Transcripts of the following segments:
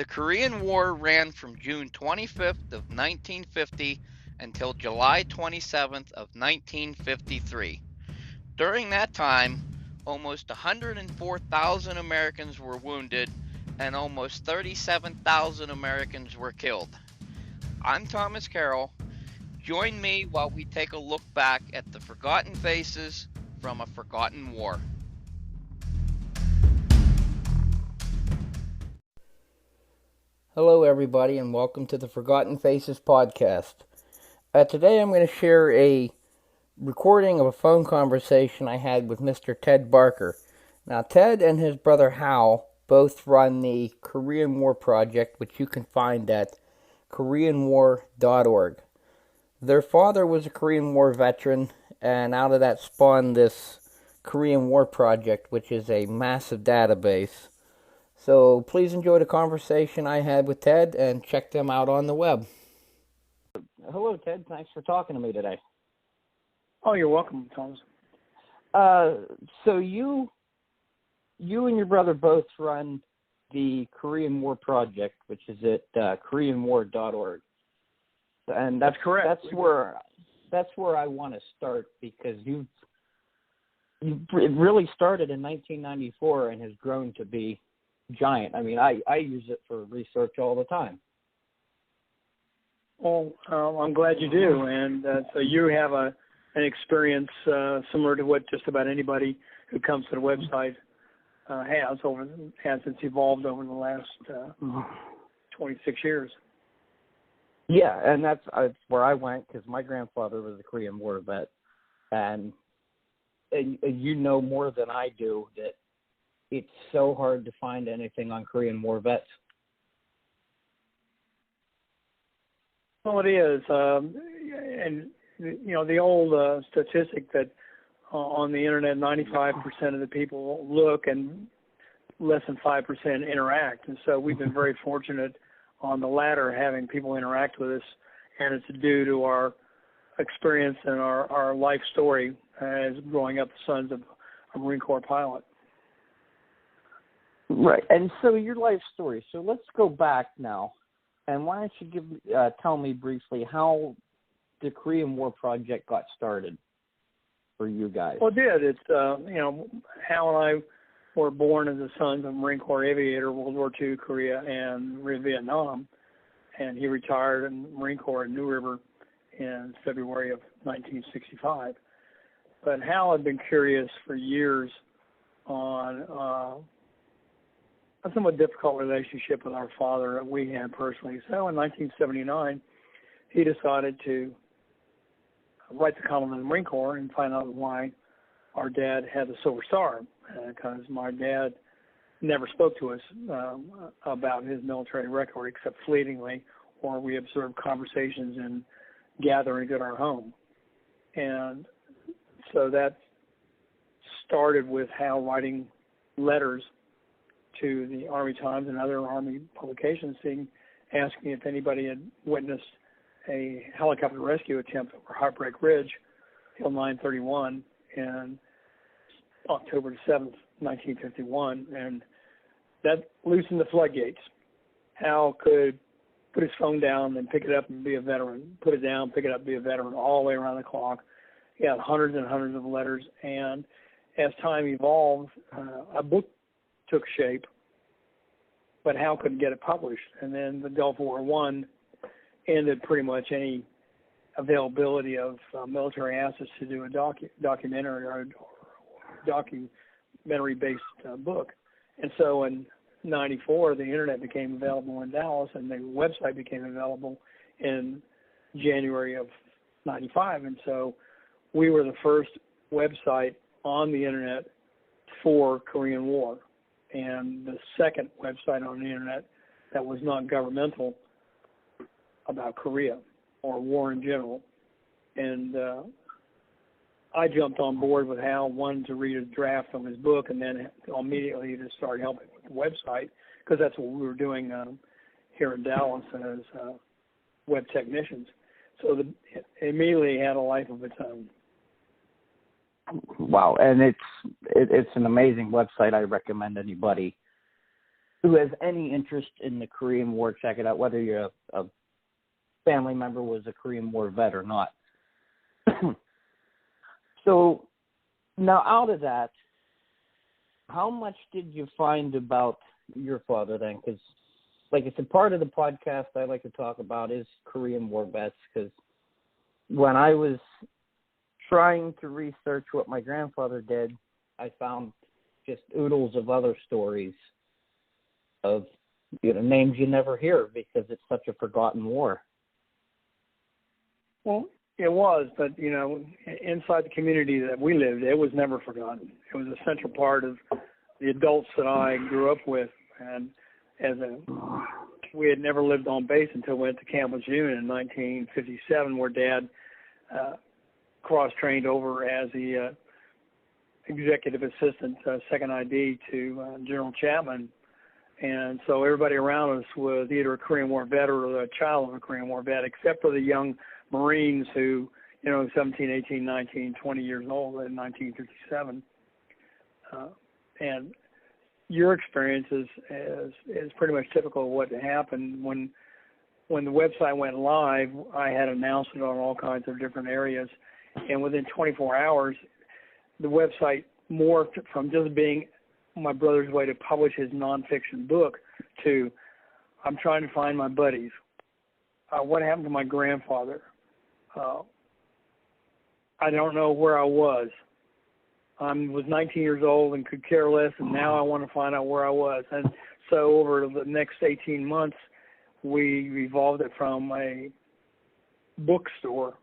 The Korean War ran from June 25th of 1950 until July 27th of 1953. During that time, almost 104,000 Americans were wounded and almost 37,000 Americans were killed. I'm Thomas Carroll. Join me while we take a look back at the forgotten faces from a forgotten war. Hello, everybody, and welcome to the Forgotten Faces podcast. Today I'm going to share a recording of a phone conversation I had with Mr. Ted Barker. Now, Ted and his brother Hal both run the Korean War Project, which you can find at KoreanWar.org. Their father was a Korean War veteran, and out of that spawned this Korean War Project, which is a massive database. So please enjoy the conversation I had with Ted and check them out on the web. Hello, Ted. Thanks for talking to me today. Oh, you're welcome, Thomas. So you and your brother both run the Korean War Project, which is at KoreanWar.org. And that's correct. That's where I want to start, because it really started in 1994 and has grown to be giant. I mean, I use it for research all the time. Well, I'm glad you do, and so you have an experience similar to what just about anybody who comes to the website has. It's evolved over the last 26 years. Yeah, and that's where I went, because my grandfather was a Korean War vet, and you know more than I do that it's so hard to find anything on Korean War vets. Well, it is, and you know the old statistic that on the internet, 95% of the people look and less than 5% interact, and so we've been very fortunate on the latter, having people interact with us, and it's due to our experience and our life story as growing up the sons of a Marine Corps pilot. Right, and so your life story. So let's go back now, and why don't you tell me briefly how the Korean War Project got started for you guys? Well, it did. It's Hal and I were born as the sons of a Marine Corps aviator, World War II, Korea, and Vietnam, and he retired in the Marine Corps in New River in February of 1965. But Hal had been curious for years on a somewhat difficult relationship with our father that we had personally. So in 1979, he decided to write the column in the Marine Corps and find out why our dad had the Silver Star, because my dad never spoke to us about his military record except fleetingly, or we observed conversations in gatherings at our home. And so that started with Hal writing letters to the Army Times and other Army publications, asking if anybody had witnessed a helicopter rescue attempt over Heartbreak Ridge, Hill 931, in October 7th, 1951, and that loosened the floodgates. Hal could put his phone down and pick it up and be a veteran, put it down, pick it up, be a veteran, all the way around the clock. He had hundreds and hundreds of letters, and as time evolved, a book took shape, but Hal couldn't get it published. And then the Gulf War I ended pretty much any availability of military assets to do a documentary or documentary-based book. And so in 94, the internet became available in Dallas, and the website became available in January of 95. And so we were the first website on the internet for Korean War, and the second website on the internet that was non-governmental about Korea or war in general. And I jumped on board with Hal, wanted to read a draft of his book, and then immediately to start helping with the website, because that's what we were doing here in Dallas as web technicians. So it immediately had a life of its own. Wow, and it's an amazing website. I recommend anybody who has any interest in the Korean War, check it out, whether you're a family member was a Korean War vet or not. So now out of that, how much did you find about your father then? Because, like I said, part of the podcast I like to talk about is Korean War vets, because when I was trying to research what my grandfather did, I found just oodles of other stories of, names you never hear because it's such a forgotten war. Well, it was, but, inside the community that we lived, it was never forgotten. It was a central part of the adults that I grew up with. And we had never lived on base until we went to Camp Lejeune in 1957, where Dad cross-trained over as the executive assistant, second ID to General Chapman. And so everybody around us was either a Korean War vet or a child of a Korean War vet, except for the young Marines who, 17, 18, 19, 20 years old in 1957. And your experience is pretty much typical of what happened. When the website went live, I had announced it on all kinds of different areas. And within 24 hours, the website morphed from just being my brother's way to publish his nonfiction book to, I'm trying to find my buddies. What happened to my grandfather? I don't know where I was. I was 19 years old and could care less, and now I want to find out where I was. And so over the next 18 months, we evolved it from a bookstore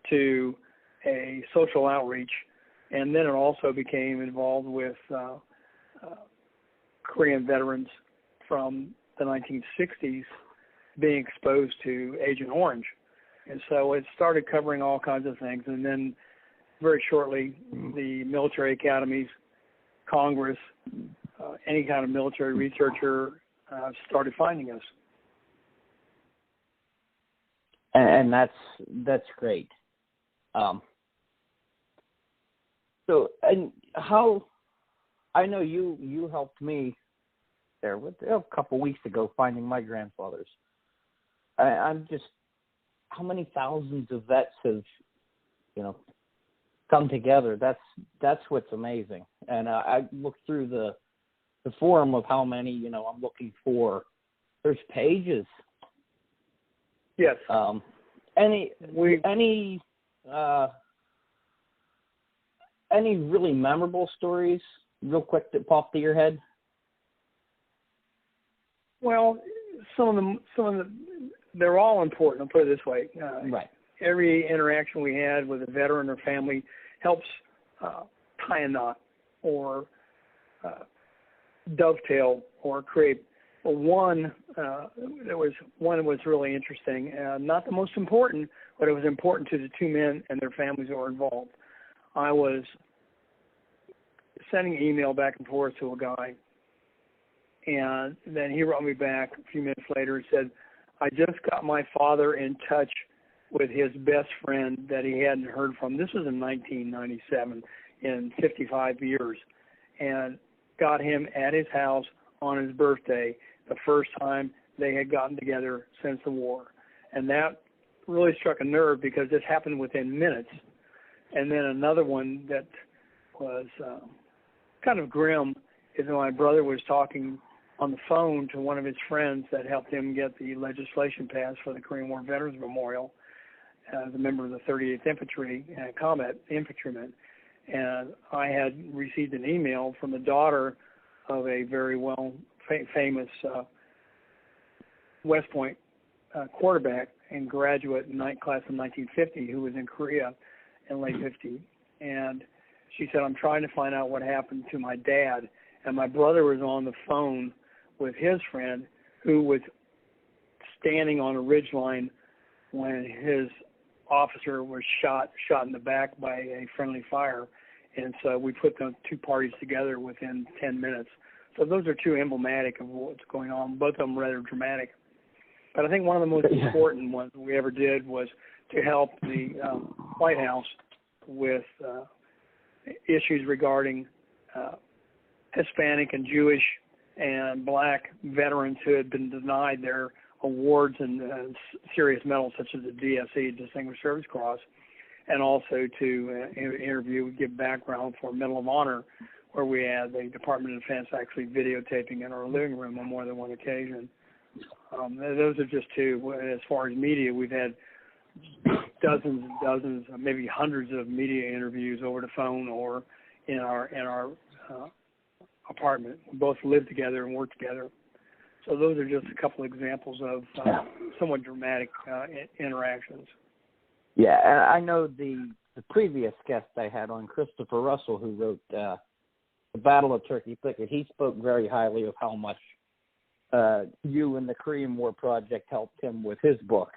to a social outreach, and then it also became involved with Korean veterans from the 1960s being exposed to Agent Orange. And so it started covering all kinds of things. And then very shortly, the military academies, Congress, any kind of military researcher started finding us. And that's great. So, and how, I know you helped me there with a couple weeks ago finding my grandfather's. I'm just, how many thousands of vets have, come together? That's what's amazing. And I looked through the forum of how many, I'm looking for. There's pages. Yes. Any really memorable stories, real quick, that pop to your head? Well, some of them, they're all important. I'll put it this way. Right. Every interaction we had with a veteran or family helps tie a knot or dovetail or create one. There was one that was really interesting. Not the most important, but it was important to the two men and their families that were involved. I was sending an email back and forth to a guy, and then he wrote me back a few minutes later and said, I just got my father in touch with his best friend that he hadn't heard from. This was in 1997, in 55 years, and got him at his house on his birthday, the first time they had gotten together since the war. And that really struck a nerve because this happened within minutes. And then another one that was kind of grim is when my brother was talking on the phone to one of his friends that helped him get the legislation passed for the Korean War Veterans Memorial as a member of the 38th Infantry and combat infantryman. And I had received an email from the daughter of a very famous West Point quarterback and graduate in class of 1950 who was in Korea in late 50. And she said, I'm trying to find out what happened to my dad. And my brother was on the phone with his friend who was standing on a ridgeline when his officer was shot in the back by a friendly fire. And so we put the two parties together within 10 minutes. So those are two emblematic of what's going on, both of them rather dramatic. But I think one of the most important ones we ever did was to help the White House with issues regarding Hispanic and Jewish and black veterans who had been denied their awards and serious medals such as the DSC, Distinguished Service Cross, and also to interview, give background for Medal of Honor, where we had the Department of Defense actually videotaping in our living room on more than one occasion. Those are just two. As far as media, we've had dozens and dozens, maybe hundreds of media interviews over the phone or in our apartment. We both live together and work together. So those are just a couple examples of somewhat dramatic interactions. Yeah, and I know the previous guest I had on, Christopher Russell, who wrote The Battle of Turkey Thicket, he spoke very highly of how much you and the Korean War Project helped him with his book.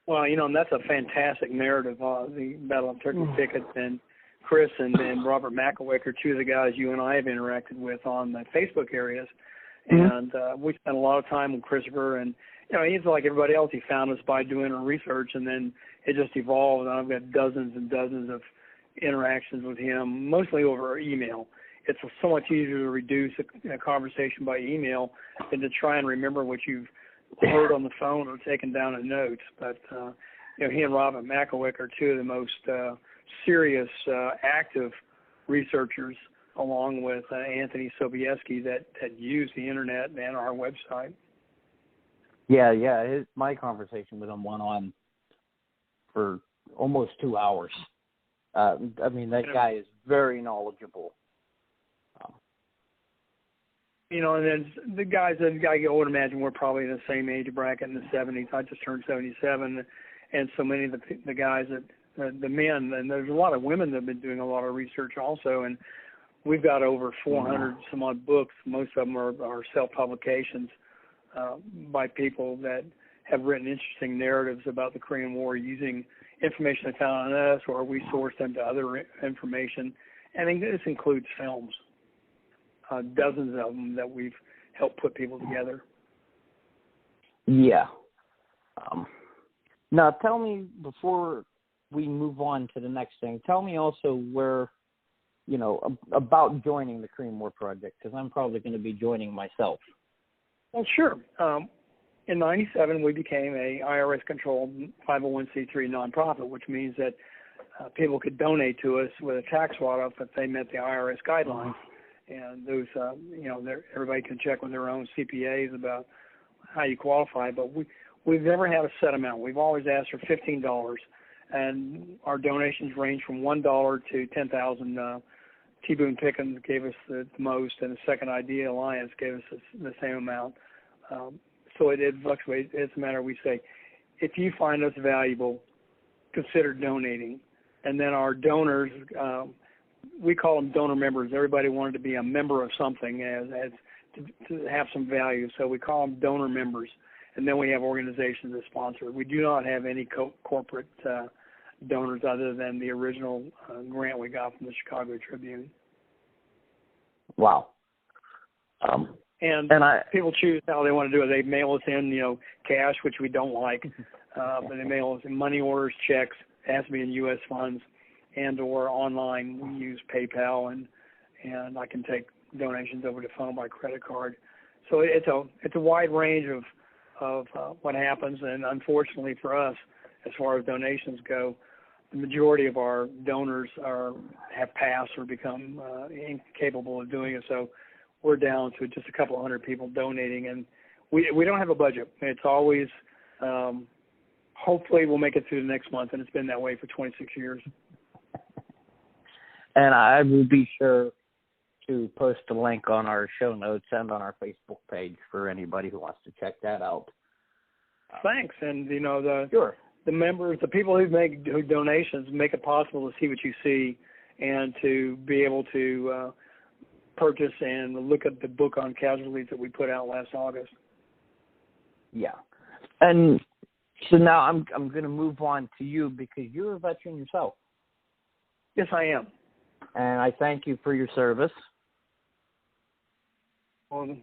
Well, and that's a fantastic narrative, the Battle of Turkey Thicket, and Chris and Robert McElwick are two of the guys you and I have interacted with on the Facebook areas. And we spent a lot of time with Christopher, and he's like everybody else. He found us by doing our research, and then it just evolved. And I've got dozens and dozens of interactions with him, mostly over email. It's so much easier to reduce a conversation by email than to try and remember what you've heard on the phone or taken down in notes. But he and Robert McElwick are two of the most serious, active researchers, along with Anthony Sobieski, that use the internet and our website. Yeah. My conversation with him went on for almost 2 hours. That guy is very knowledgeable. And then the guys I would imagine we're probably in the same age bracket in the 70s. I just turned 77, and so many of the guys the men, and there's a lot of women that have been doing a lot of research also, and we've got over 400 some odd books. Most of them are self-publications by people that have written interesting narratives about the Korean War using information they found on us, or we source them to other information. And this includes films, dozens of them that we've helped put people together. Yeah. Now, tell me, before we move on to the next thing, tell me also where, about joining the Korean War Project, because I'm probably going to be joining myself. Well, sure. In 97, we became a IRS-controlled 501c3 nonprofit, which means that people could donate to us with a tax write-off if they met the IRS guidelines. And those, everybody can check with their own CPAs about how you qualify. But we've never had a set amount. We've always asked for $15, and our donations range from $1 to $10,000. T. Boone Pickens gave us the most, and the Second Idea Alliance gave us the same amount. So it fluctuates. It's a matter we say, if you find us valuable, consider donating. And then our donors, we call them donor members. Everybody wanted to be a member of something as to have some value, so we call them donor members. And then we have organizations that sponsor. We do not have any corporate donors other than the original grant we got from the Chicago Tribune. Wow. And people choose how they want to do it. They mail us in, cash, which we don't like, but they mail us in money orders, checks. It has to be in U.S. funds, and or online. We use PayPal, and I can take donations over the phone by credit card. So it's a wide range of what happens, and unfortunately for us, as far as donations go, the majority of our donors have passed or become incapable of doing it. So we're down to just a couple of hundred people donating, and we don't have a budget. It's always hopefully we'll make it through the next month, and it's been that way for 26 years. And I will be sure to post a link on our show notes and on our Facebook page for anybody who wants to check that out. Thanks, and Sure. The members, the people who donations make it possible to see what you see, and to be able to purchase and look at the book on casualties that we put out last August. Yeah, and so now I'm going to move on to you, because you're a veteran yourself. Yes, I am. And I thank you for your service. Well,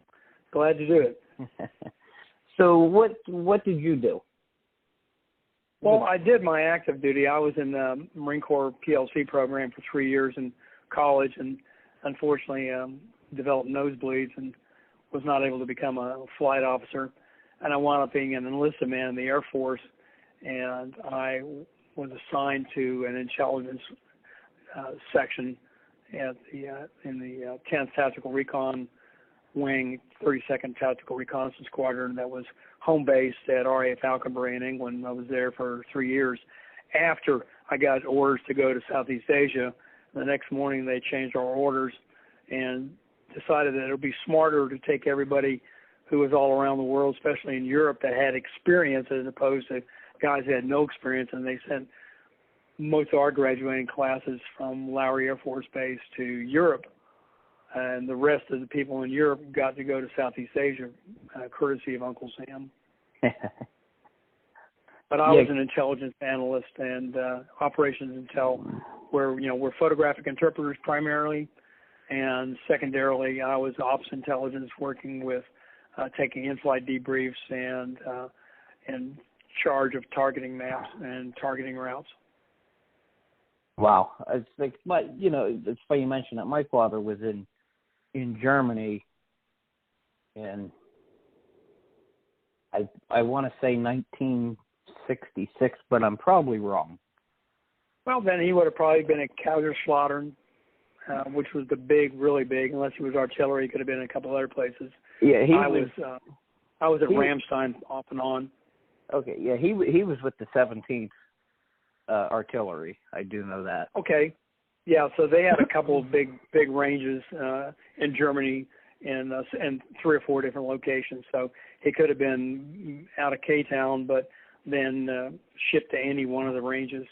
glad to do it. So what did you do? Well, I did my active duty. I was in the Marine Corps PLC program for 3 years in college, and unfortunately developed nosebleeds and was not able to become a flight officer, and I wound up being an enlisted man in the Air Force, and I was assigned to an intelligence section at in the 10th Tactical Recon Wing, 32nd Tactical Reconnaissance Squadron, that was home based at RAF Falconbury in England. I was there for 3 years. After I got orders to go to Southeast Asia, the next morning they changed our orders and decided that it would be smarter to take everybody who was all around the world, especially in Europe, that had experience as opposed to guys that had no experience, and they sent most of our graduating classes from Lowry Air Force Base to Europe, and the rest of the people in Europe got to go to Southeast Asia, courtesy of Uncle Sam. But I was an intelligence analyst and operations intel, where we're photographic interpreters primarily, and secondarily I was ops intelligence, working with taking in-flight debriefs and in charge of targeting maps and targeting routes. Wow, it's like, but it's funny you mentioned that. My father was in Germany, and I want to say 1966, but I'm probably wrong. Well, then he would have probably been at Kaiserslautern, which was really big. Unless he was artillery, he could have been in a couple other places. Yeah, I was at Ramstein off and on. Okay, yeah, he was with the 17th Artillery. I do know that. Okay, yeah. So they had a couple of big ranges in Germany, and 3 or 4 different locations. So he could have been out of K-Town, but then shipped to any one of the ranges.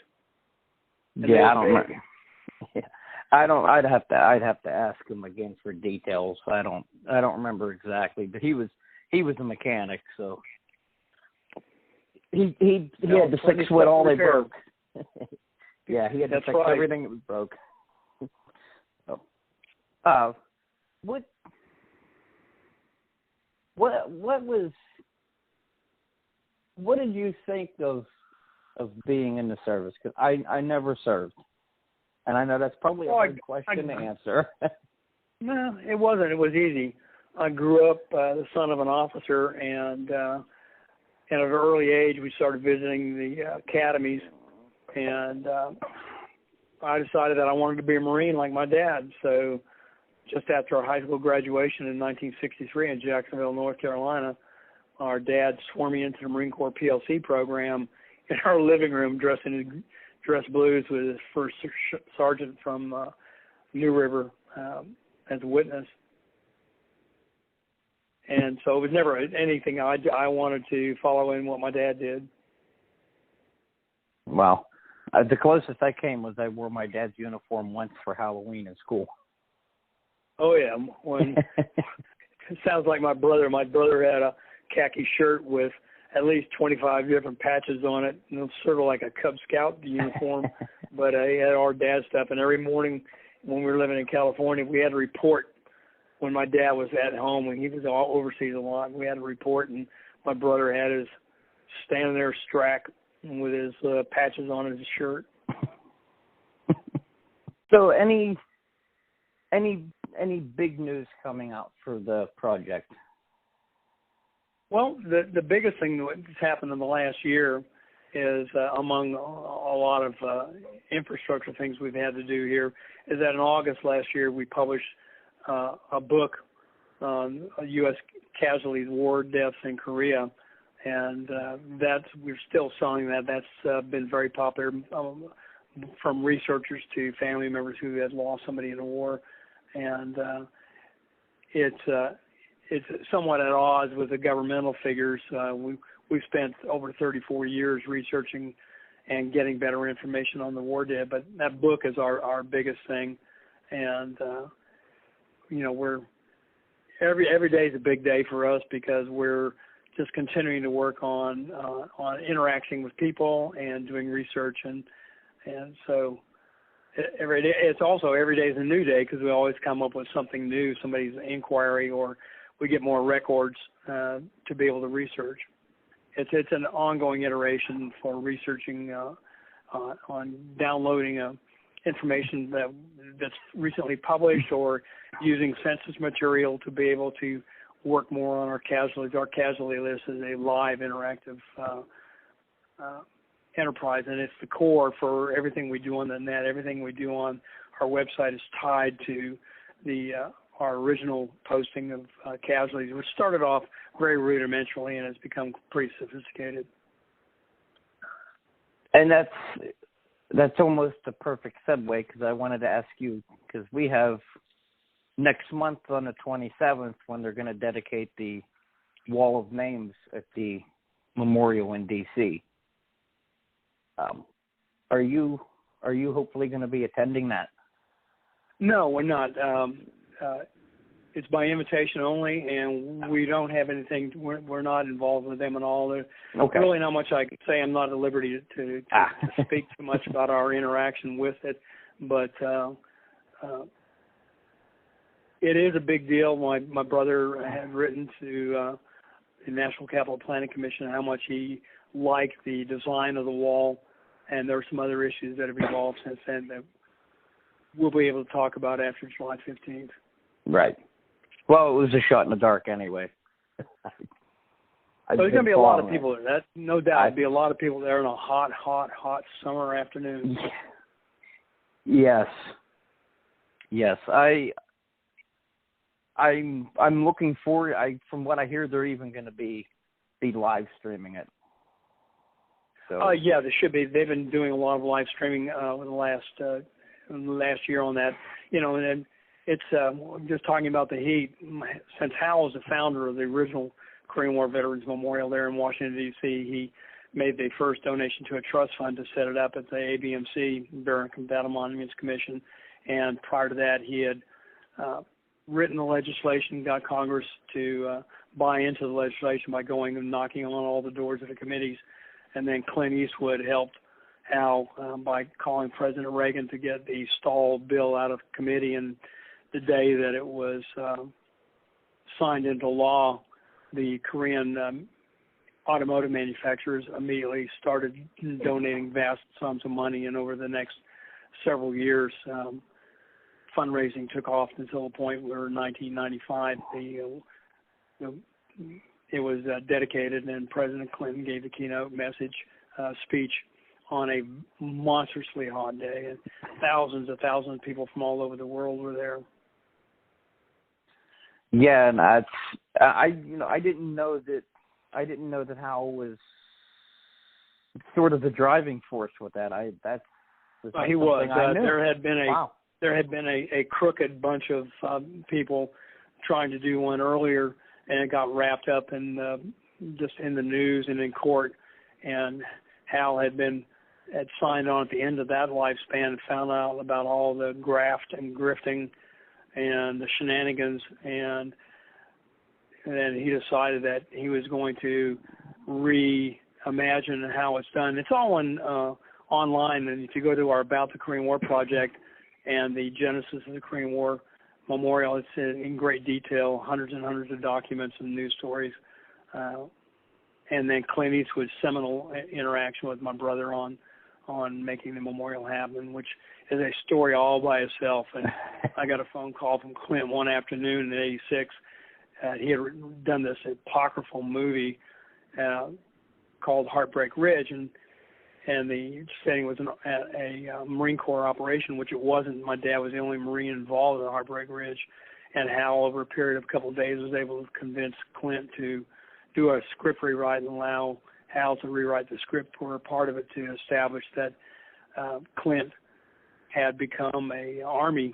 And yeah, I don't remember. Yeah. I'd have to ask him again for details. I don't remember exactly, but he was a mechanic, so he had to fix what all they broke. Yeah, he had to fix everything that was broke. So, what did you think of being in the service? Because I never served. And I know that's probably a hard question to answer. No, it wasn't. It was easy. I grew up the son of an officer, and at an early age we started visiting the academies, and I decided that I wanted to be a Marine like my dad. So just after our high school graduation in 1963 in Jacksonville, North Carolina, our dad swore me into the Marine Corps PLC program in our living room, dressed blues, with his first sergeant from New River as a witness. And so it was never anything I wanted to follow in what my dad did. Wow. The closest I came was I wore my dad's uniform once for Halloween in school. Oh, yeah. It sounds like my brother. My brother had a khaki shirt with at least 25 different patches on it, sort of like a Cub Scout uniform, but he had our dad's stuff. And every morning when we were living in California, we had to report when my dad was at home, when he was all overseas a lot. We had to report, and my brother had his standing there strapped with his patches on his shirt. So any big news coming out for the project? Well, the biggest thing that's happened in the last year is, among a lot of infrastructure things we've had to do here, is that in August last year we published a book on U.S. casualties, war deaths in Korea, and we're still selling that. That's been very popular from researchers to family members who had lost somebody in the war, and it's somewhat at odds with the governmental figures. We've spent over 34 years researching and getting better information on the war dead, but that book is our biggest thing, and we're every day is a big day for us because we're just continuing to work on interacting with people and doing research, and so every day every day is a new day because we always come up with something new, somebody's inquiry, or we get more records to be able to research. It's an ongoing iteration for researching on downloading information that's recently published, or using census material to be able to work more on our casualties. Our casualty list is a live, interactive enterprise, and it's the core for everything we do on the net. Everything we do on our website is tied to our original posting of casualties, which started off very rudimentarily and has become pretty sophisticated. And that's almost a perfect segue, because I wanted to ask you, because we have next month on the 27th when they're going to dedicate the Wall of Names at the memorial in D.C. Are you hopefully going to be attending that? No, we're not. It's by invitation only, and we don't have anything. We're not involved with them at all. There's really not much I can say. I'm not at liberty to speak too much about our interaction with it, but it is a big deal. My brother had written to the National Capital Planning Commission how much he liked the design of the wall, and there are some other issues that have evolved since then that we'll be able to talk about after July 15th. Right. Well, it was a shot in the dark anyway. So there's going to be a lot of people there. That, no doubt. There'll be a lot of people there on a hot summer afternoon. Yes. I'm looking forward. From what I hear, they're even going to be live streaming it. So. Yeah, they should be. They've been doing a lot of live streaming over the last year on that. And then it's just talking about the heat. Since Hal was the founder of the original Korean War Veterans Memorial there in Washington, D.C., he made the first donation to a trust fund to set it up at the ABMC, Veteran Combatant Monuments Commission. And prior to that, he had written the legislation, got Congress to buy into the legislation by going and knocking on all the doors of the committees. And then Clint Eastwood helped Hal by calling President Reagan to get the stalled bill out of committee. And the day that it was signed into law, the Korean automotive manufacturers immediately started donating vast sums of money. And over the next several years, fundraising took off until the point where in 1995 it was dedicated, and President Clinton gave the keynote message speech on a monstrously hot day, and thousands of people from all over the world were there. Yeah, and I didn't know that Hal was sort of the driving force with that. He was. I knew. There had been a crooked bunch of people trying to do one earlier, and it got wrapped up in just in the news and in court. And Hal had signed on at the end of that lifespan and found out about all the graft and grifting and the shenanigans, and then he decided that he was going to reimagine how it's done. It's all online, and if you go to our About the Korean War project and the Genesis of the Korean War Memorial, it's in great detail, hundreds and hundreds of documents and news stories. And then Clint Eastwood's seminal interaction with my brother on making the memorial happen, which is a story all by itself. And I got a phone call from Clint one afternoon in '86. He had done this apocryphal movie called Heartbreak Ridge, and the setting was a Marine Corps operation, which it wasn't. My dad was the only Marine involved in Heartbreak Ridge, and Hal, over a period of a couple of days, was able to convince Clint to do a script rewrite and allow Hal to rewrite the script for a part of it to establish that Clint had become a Army.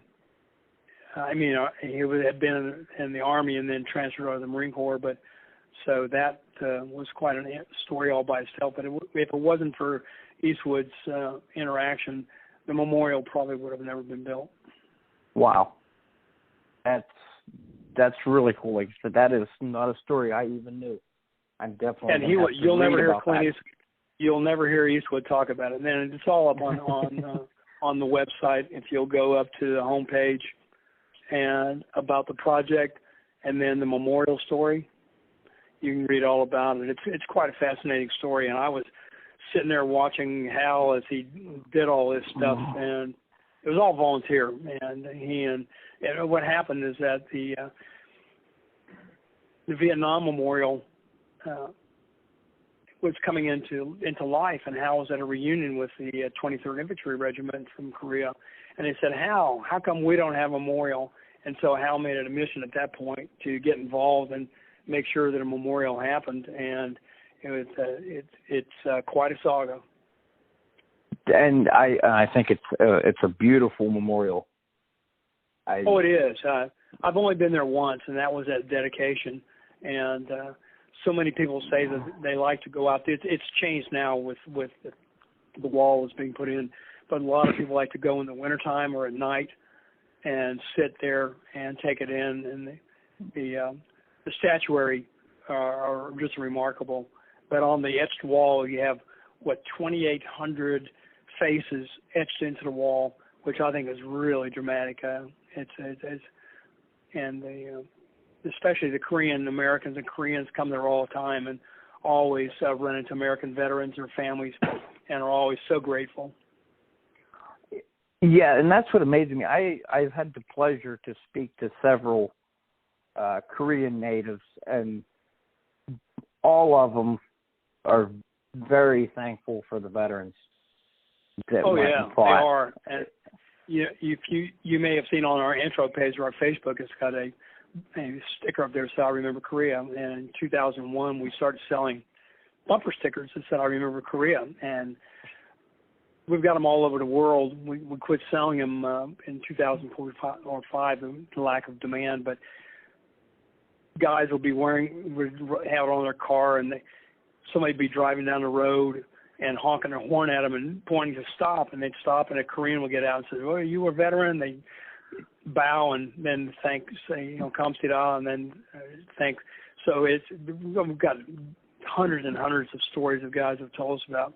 He had been in the Army and then transferred to the Marine Corps, but so that was quite a story all by itself. But if it wasn't for Eastwood's interaction, the memorial probably would have never been built. Wow, that's really cool. Like I said, that is not a story I even knew. I'm definitely. And you'll never hear Clint Eastwood. You'll never hear Eastwood talk about it. And then it's all up on the website. If you'll go up to the homepage and about the project, and then the memorial story, you can read all about it. It's quite a fascinating story. And I was sitting there watching Hal as he did all this stuff, and it was all volunteer. And what happened is that the the Vietnam Memorial was coming into life, and Hal was at a reunion with the 23rd Infantry Regiment from Korea, and they said, how come we don't have a memorial? And so Hal made it a mission at that point to get involved and make sure that a memorial happened, and it's quite a saga. And I think it's a beautiful memorial. It is. I've only been there once, and that was at dedication, and so many people say that they like to go out there. It's changed now with the wall that's being put in, but a lot of people like to go in the wintertime or at night and sit there and take it in. And the statuary are just remarkable. But on the etched wall, you have 2,800 faces etched into the wall, which I think is really dramatic. Especially the Korean Americans and Koreans come there all the time and always run into American veterans or families and are always so grateful. Yeah, and that's what amazes me. I've had the pleasure to speak to several Korean natives, and all of them are very thankful for the veterans that went and fought. They are. And you may have seen on our intro page of our Facebook, it's got a sticker up there, so I Remember Korea. And in 2001, we started selling bumper stickers that said I Remember Korea, and we've got them all over the world. We quit selling them in 2004 or 5, the lack of demand, but guys would have it on their car, and somebody would be driving down the road and honking their horn at them and pointing to stop, and they'd stop, and a Korean would get out and say, "Oh, you a veteran?" They bow and then say, "Kamsahamnida," and then thank. So we've got hundreds and hundreds of stories of guys have told us about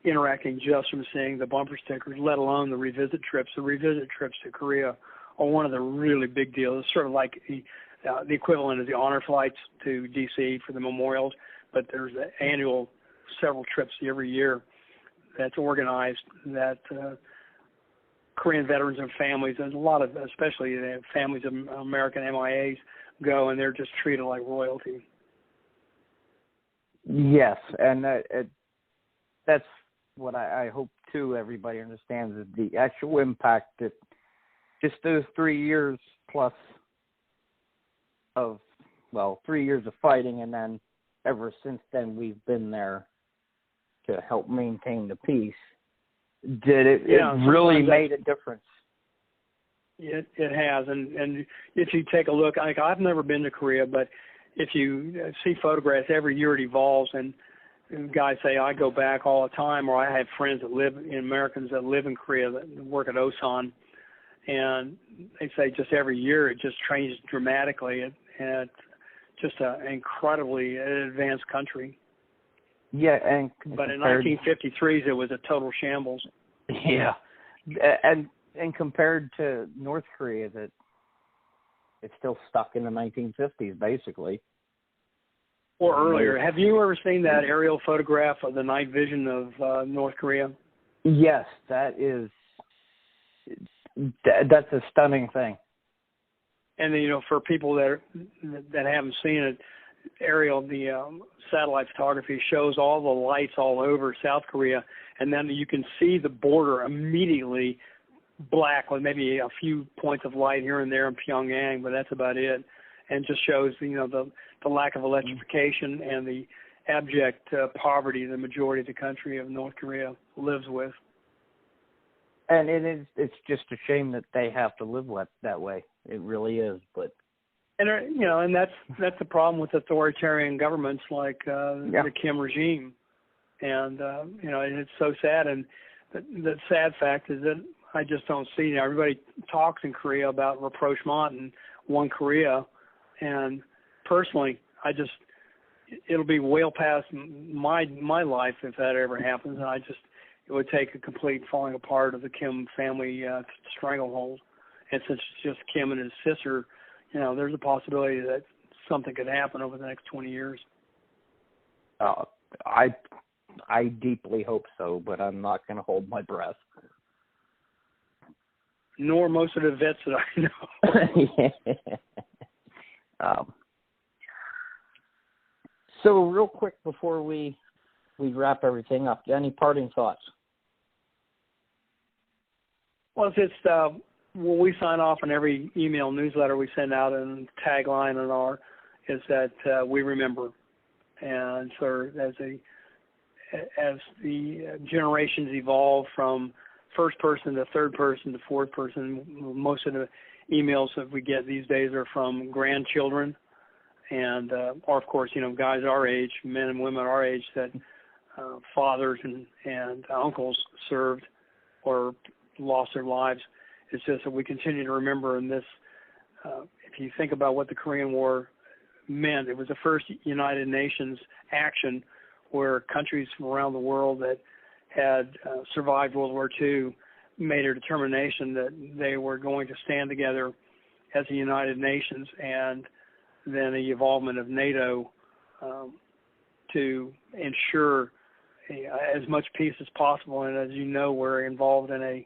interacting just from seeing the bumper stickers, let alone the revisit trips. The revisit trips to Korea are one of the really big deals. It's sort of like the equivalent of the honor flights to D.C. for the memorials, but there's an annual several trips every year that's organized that Korean veterans and families, there's a lot of, especially the families of American MIAs, go, and they're just treated like royalty. Yes, and that's what I hope, too, everybody understands, is the actual impact that just those 3 years plus of, 3 years of fighting, and then ever since then we've been there to help maintain the peace. It really made a difference. It has, and if you take a look, I've never been to Korea, but if you see photographs, every year it evolves, and guys say, I go back all the time, or I have friends Americans that live in Korea that work at Osan, and they say just every year it just changes dramatically, and it's just an incredibly advanced country. Yeah, but in 1953, it was a total shambles. Yeah, and compared to North Korea, that it's still stuck in the 1950s, basically. Or earlier. Have you ever seen that aerial photograph of the night vision of North Korea? Yes, that's a stunning thing. And for people that haven't seen it, aerial, the satellite photography shows all the lights all over South Korea, and then you can see the border immediately black with maybe a few points of light here and there in Pyongyang, but that's about it. And just shows the lack of electrification and the abject poverty the majority of the country of North Korea lives with. And it's just a shame that they have to live that way. It really is, but. And that's the problem with authoritarian governments like the Kim regime, and it's so sad. And the sad fact is that I just don't see. Everybody talks in Korea about rapprochement and one Korea, and personally, it'll be well past my life if that ever happens. And it would take a complete falling apart of the Kim family stranglehold. And since it's just Kim and his sister, there's a possibility that something could happen over the next 20 years. I deeply hope so, but I'm not going to hold my breath. Nor most of the vets that I know. So real quick before we wrap everything up, any parting thoughts? Well, it's just when we sign off on every email newsletter we send out, and tagline on our is that we remember. And so as the generations evolve from first person to third person to fourth person, most of the emails that we get these days are from grandchildren, and or of course, guys our age, men and women our age, that fathers and uncles served or lost their lives. It's just that we continue to remember. And this, if you think about what the Korean War meant, it was the first United Nations action where countries from around the world that had survived World War II made a determination that they were going to stand together as a United Nations, and then the involvement of NATO to ensure as much peace as possible. And as you know, we're involved in a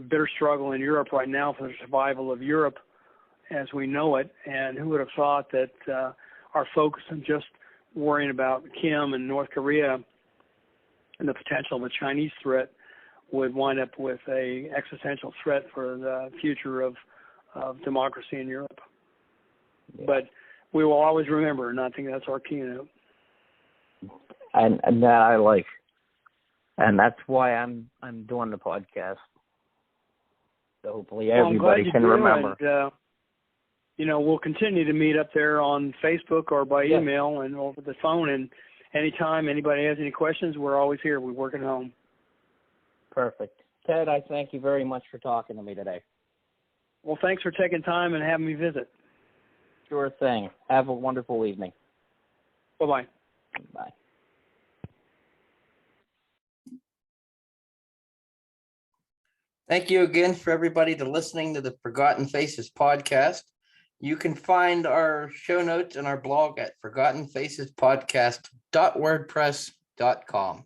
bitter struggle in Europe right now for the survival of Europe as we know it. And who would have thought that our focus on just worrying about Kim and North Korea and the potential of a Chinese threat would wind up with a existential threat for the future of democracy in Europe. Yeah. But we will always remember, and I think that's our keynote. And that I like, and that's why I'm doing the podcast. So hopefully everybody can remember. And, we'll continue to meet up there on Facebook or by email and over the phone. And anytime anybody has any questions, we're always here. We work at home. Perfect. Ted, I thank you very much for talking to me today. Well, thanks for taking time and having me visit. Sure thing. Have a wonderful evening. Bye-bye. Bye. Thank you again for everybody to listening to the Forgotten Faces podcast. You can find our show notes and our blog at forgottenfacespodcast.wordpress.com.